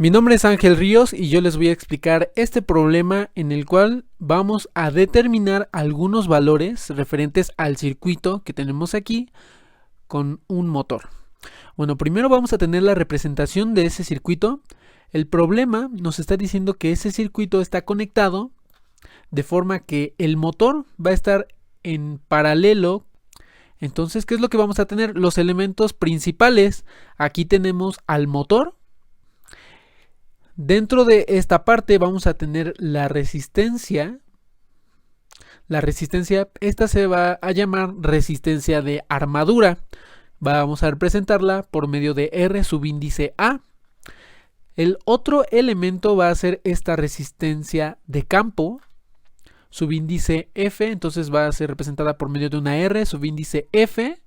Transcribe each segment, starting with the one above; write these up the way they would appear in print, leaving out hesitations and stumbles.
Mi nombre es Ángel Ríos y yo les voy a explicar este problema en el cual vamos a determinar algunos valores referentes al circuito que tenemos aquí con un motor. Bueno, primero vamos a tener la representación de ese circuito. El problema nos está diciendo que ese circuito está conectado de forma que el motor va a estar en paralelo. Entonces, ¿qué es lo que vamos a tener? Los elementos principales. Aquí tenemos al motor. Dentro de esta parte vamos a tener la resistencia. La resistencia, esta se va a llamar resistencia de armadura. Vamos a representarla por medio de R subíndice A. El otro elemento va a ser esta resistencia de campo, subíndice F, entonces va a ser representada por medio de una R subíndice F.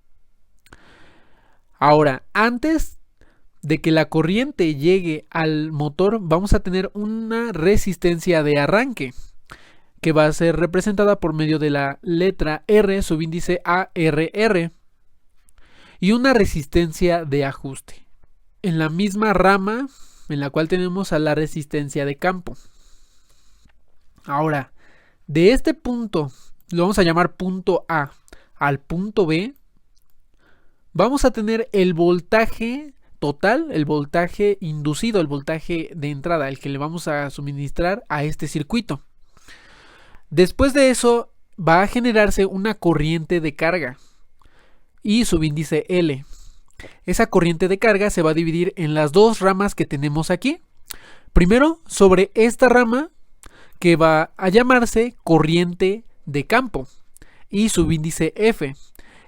Ahora, antes de que la corriente llegue al motor, vamos a tener una resistencia de arranque, que va a ser representada por medio de la letra R subíndice ARR, y una resistencia de ajuste. En la misma rama en la cual tenemos a la resistencia de campo. Ahora, de este punto, lo vamos a llamar punto A, al punto B, vamos a tener el voltaje total, el voltaje inducido, el voltaje de entrada, el que le vamos a suministrar a este circuito. Después de eso, va a generarse una corriente de carga y subíndice L. Esa corriente de carga se va a dividir en las dos ramas que tenemos aquí. Primero, sobre esta rama que va a llamarse corriente de campo y subíndice F.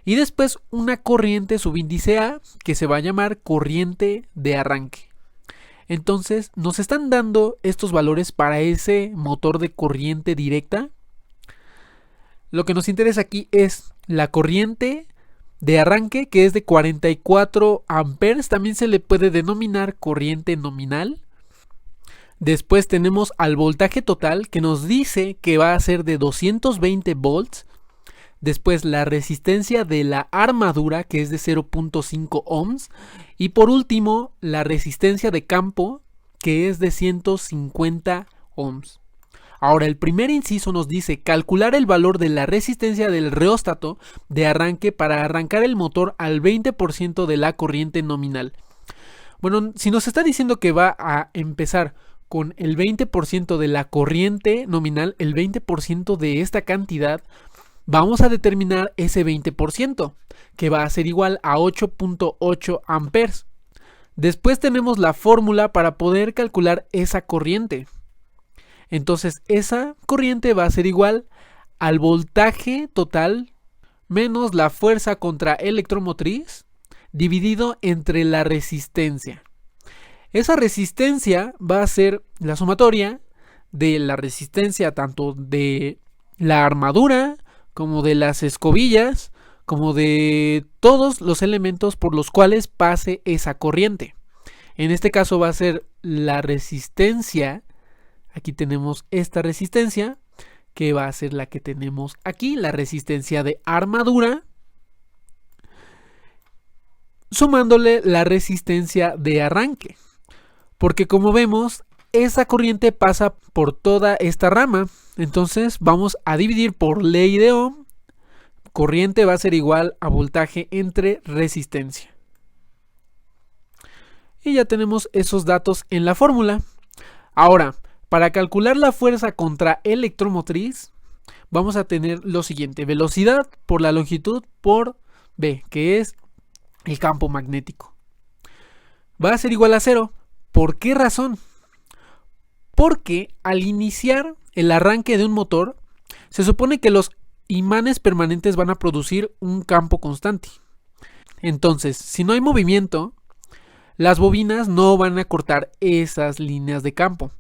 Y después una corriente subíndice A que se va a llamar corriente de arranque. Entonces, nos están dando estos valores para ese motor de corriente directa. Lo que nos interesa aquí es la corriente de arranque, que es de 44 amperes, también se le puede denominar corriente nominal. Después tenemos al voltaje total, que nos dice que va a ser de 220 volts. Después la resistencia de la armadura, que es de 0.5 ohms. Y por último, la resistencia de campo, que es de 150 ohms. Ahora, el primer inciso nos dice calcular el valor de la resistencia del reóstato de arranque para arrancar el motor al 20% de la corriente nominal. Bueno, si nos está diciendo que va a empezar con el 20% de la corriente nominal, el 20% de esta cantidad, vamos a determinar ese 20%, que va a ser igual a 8.8 amperes. Después tenemos la fórmula para poder calcular esa corriente. Entonces esa corriente va a ser igual al voltaje total menos la fuerza contraelectromotriz dividido entre la resistencia. Esa resistencia va a ser la sumatoria de la resistencia tanto de la armadura como de las escobillas, como de todos los elementos por los cuales pase esa corriente. En este caso va a ser la resistencia. Aquí tenemos esta resistencia, que va a ser la que tenemos aquí, la resistencia de armadura, sumándole la resistencia de arranque. Porque como vemos, esa corriente pasa por toda esta rama. Entonces vamos a dividir por ley de Ohm. Corriente va a ser igual a voltaje entre resistencia. Y ya tenemos esos datos en la fórmula. Ahora, para calcular la fuerza contraelectromotriz, vamos a tener lo siguiente: velocidad por la longitud por B, que es el campo magnético. Va a ser igual a 0. ¿Por qué razón? Porque al iniciar el arranque de un motor, se supone que los imanes permanentes van a producir un campo constante. Entonces, si no hay movimiento, las bobinas no van a cortar esas líneas de campo.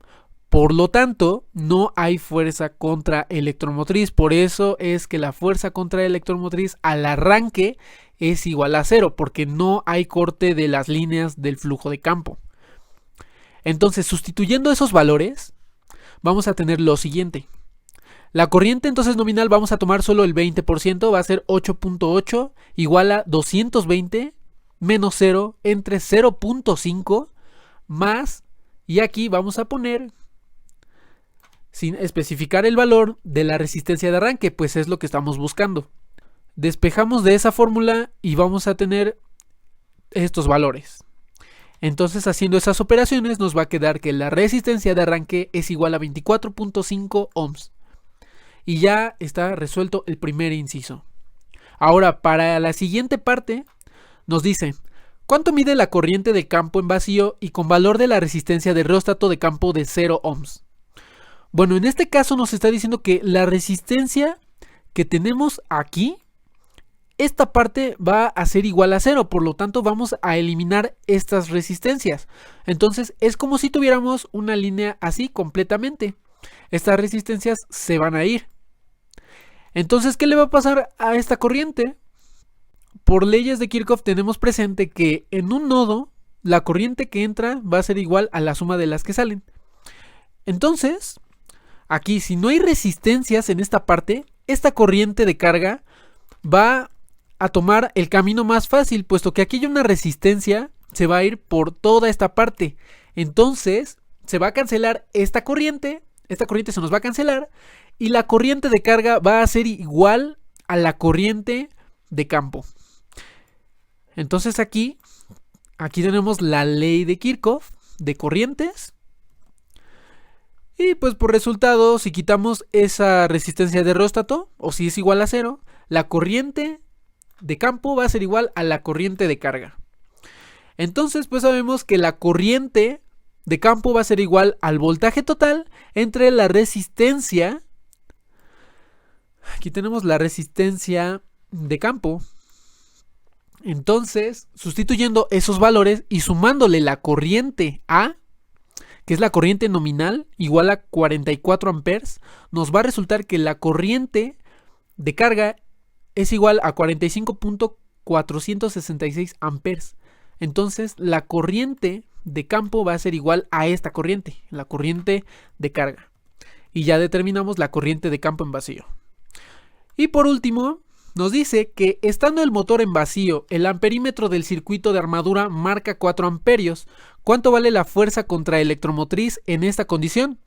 Por lo tanto, no hay fuerza contraelectromotriz. Por eso es que la fuerza contraelectromotriz al arranque es igual a 0, porque no hay corte de las líneas del flujo de campo. Entonces, sustituyendo esos valores, vamos a tener lo siguiente. La corriente entonces nominal vamos a tomar solo el 20%, va a ser 8.8 igual a 220 menos 0 entre 0.5 más Y aquí vamos a poner, sin especificar el valor de la resistencia de arranque, pues es lo que estamos buscando. Despejamos de esa fórmula y vamos a tener estos valores. Entonces, haciendo esas operaciones nos va a quedar que la resistencia de arranque es igual a 24.5 ohms. Y ya está resuelto el primer inciso. Ahora, para la siguiente parte, nos dice: ¿cuánto mide la corriente de campo en vacío y con valor de la resistencia de reóstato de campo de 0 ohms? Bueno, en este caso nos está diciendo que la resistencia que tenemos aquí, esta parte va a ser igual a 0, por lo tanto vamos a eliminar estas resistencias. Entonces es como si tuviéramos una línea así completamente. Estas resistencias se van a ir. Entonces, ¿qué le va a pasar a esta corriente? Por leyes de Kirchhoff tenemos presente que en un nodo la corriente que entra va a ser igual a la suma de las que salen. Entonces, aquí si no hay resistencias en esta parte, esta corriente de carga va a tomar el camino más fácil, puesto que aquí hay una resistencia, se va a ir por toda esta parte. Entonces se va a cancelar esta corriente se nos va a cancelar y la corriente de carga va a ser igual a la corriente de campo. Entonces aquí tenemos la ley de Kirchhoff de corrientes. Y pues por resultado, si quitamos esa resistencia de reóstato, o si es igual a 0, la corriente de campo va a ser igual a la corriente de carga. Entonces pues sabemos que la corriente de campo va a ser igual al voltaje total entre la resistencia. Aquí tenemos la resistencia de campo. Entonces, sustituyendo esos valores y sumándole la corriente A, que es la corriente nominal, igual a 44 amperes, nos va a resultar que la corriente de carga es igual a 45.466 amperes. Entonces, la corriente de campo va a ser igual a esta corriente, la corriente de carga. Y ya determinamos la corriente de campo en vacío. Y por último, nos dice que estando el motor en vacío, el amperímetro del circuito de armadura marca 4 amperios. ¿Cuánto vale la fuerza contraelectromotriz en esta condición?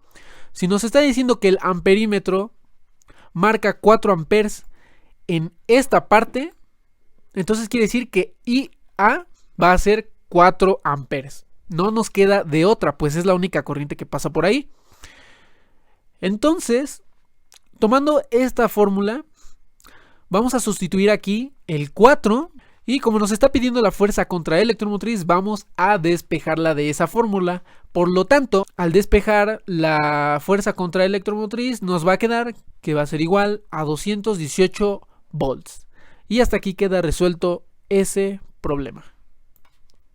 Si nos está diciendo que el amperímetro marca 4 amperes en esta parte, entonces quiere decir que IA va a ser 4 amperes. No nos queda de otra, pues es la única corriente que pasa por ahí. Entonces, tomando esta fórmula, vamos a sustituir aquí el 4 y como nos está pidiendo la fuerza contraelectromotriz, vamos a despejarla de esa fórmula. Por lo tanto, al despejar la fuerza contraelectromotriz, nos va a quedar que va a ser igual a 218 volts. Y hasta aquí queda resuelto ese problema.